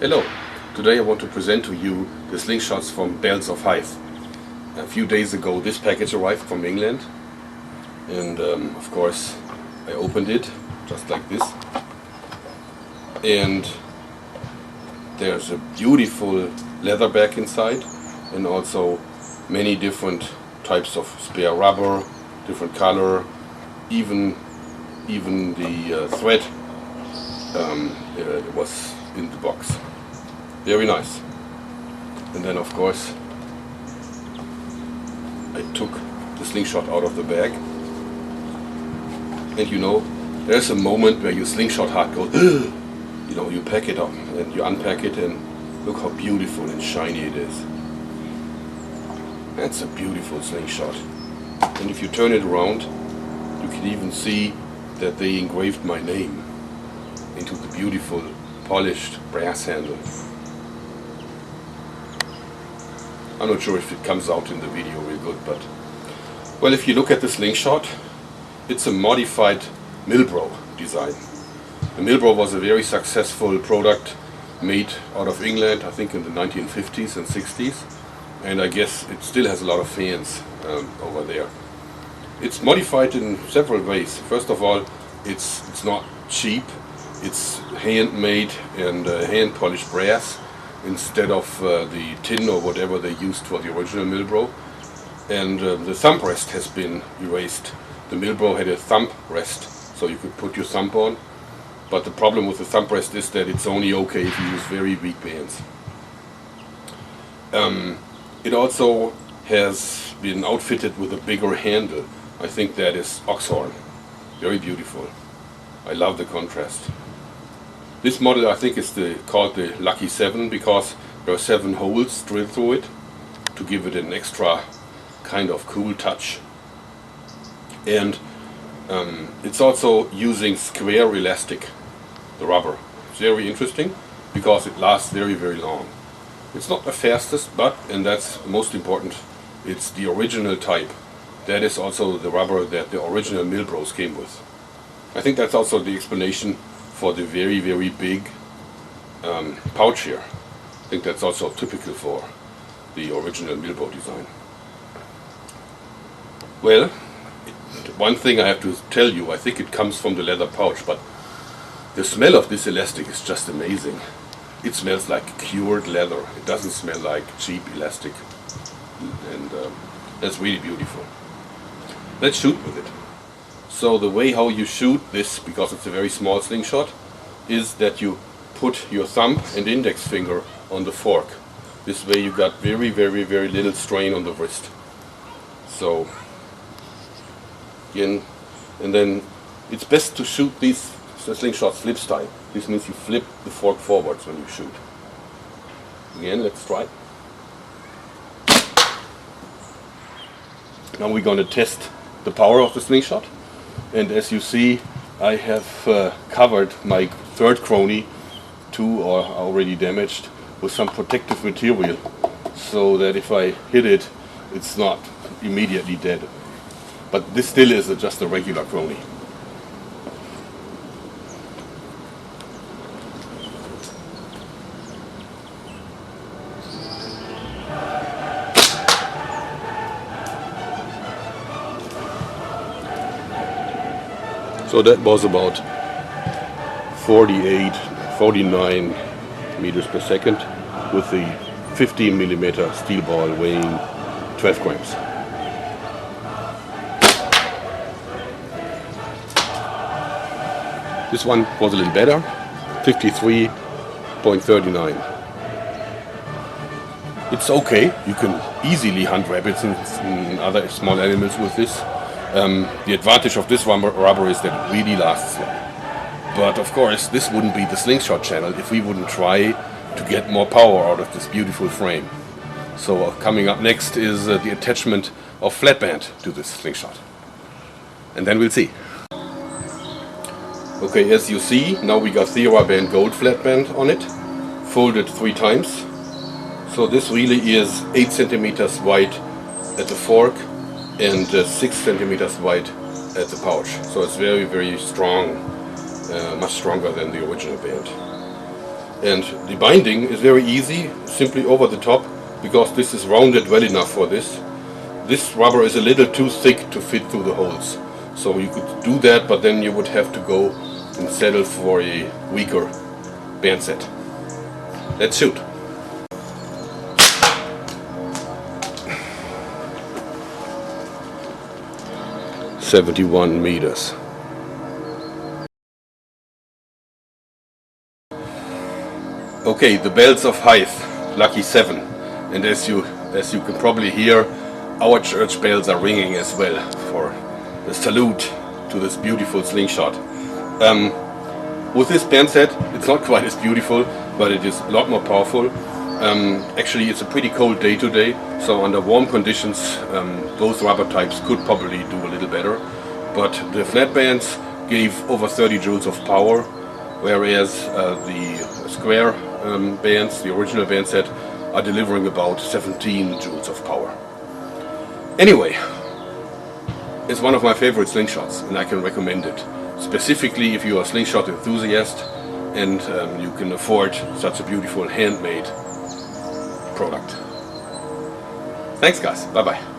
Hello, today I want to present to you the slingshots from Bellsofhythe. A few days ago this package arrived from England, and of course I opened it just like this, and there's a beautiful leather bag inside and also many different types of spare rubber, different color, even the thread was in the box. Very nice. And then of course I took the slingshot out of the bag, and you know, there's a moment where your slingshot heart goes you know, you pack it up and you unpack it and look how beautiful and shiny it is. That's a beautiful slingshot. And if you turn it around, you can even see that they engraved my name into the beautiful polished brass handle. I'm not sure if it comes out in the video real good, but well, if you look at the slingshot, it's a modified Milbro design. The Milbro was a very successful product made out of England, I think in the 1950s and 60s, and I guess it still has a lot of fans over there. It's modified in several ways. First of all, it's not cheap. It's handmade and hand polished brass instead of the tin or whatever they used for the original Milbro. And the thumb rest has been erased. The Milbro had a thumb rest, so you could put your thumb on. But the problem with the thumb rest is that it's only okay if you use very weak bands. It also has been outfitted with a bigger handle. I think that is oxhorn. Very beautiful. I love the contrast. This model I think is called the Lucky 7 because there are 7 holes drilled through it to give it an extra kind of cool touch. And it's also using square elastic, the rubber. It's very interesting because it lasts very, very long. It's not the fastest, but, and that's most important, it's the original type. That is also the rubber that the original Milbros came with. I think that's also the explanation for the very, very big pouch here. I think that's also typical for the original Milbro design. Well, one thing I have to tell you, I think it comes from the leather pouch, but the smell of this elastic is just amazing. It smells like cured leather. It doesn't smell like cheap elastic, and that's really beautiful. Let's shoot with it. So the way how you shoot this, because it's a very small slingshot, is that you put your thumb and index finger on the fork. This way you got very, very, very little strain on the wrist. So again, and then it's best to shoot these slingshots flip style. This means you flip the fork forwards when you shoot. Again, let's try. Now we're going to test the power of the slingshot. And as you see, I have covered my third Chrony, 2 are already damaged, with some protective material, so that if I hit it, it's not immediately dead. But this still is just a regular Chrony. So that was about 49 meters per second with the 15mm steel ball weighing 12 grams. This one was a little better, 53.39. It's okay, you can easily hunt rabbits and other small animals with this. The advantage of this rubber is that it really lasts long. But of course, this wouldn't be the Slingshot Channel if we wouldn't try to get more power out of this beautiful frame. So coming up next is the attachment of flatband to this slingshot. And then we'll see. Okay, as you see, now we got TheraBand Gold flatband on it, folded 3 times. So this really is 8 centimeters wide at the fork and 6 centimeters wide at the pouch. So it's very, very strong, much stronger than the original band. And the binding is very easy, simply over the top, because this is rounded well enough for this. This rubber is a little too thick to fit through the holes. So you could do that, but then you would have to go and settle for a weaker band set. Let's shoot. "71 meters. Okay, the Bellsofhythe, lucky 7. And as you can probably hear, our church bells are ringing as well for the salute to this beautiful slingshot. With this band set, it's not quite as beautiful, but it is a lot more powerful. Actually, it's a pretty cold day today, so under warm conditions, both rubber types could probably do a little better. But the flat bands gave over 30 joules of power, whereas the square bands, the original band set, are delivering about 17 joules of power. Anyway, it's one of my favorite slingshots, and I can recommend it. Specifically if you are a slingshot enthusiast and you can afford such a beautiful handmade product. Thanks guys, bye bye.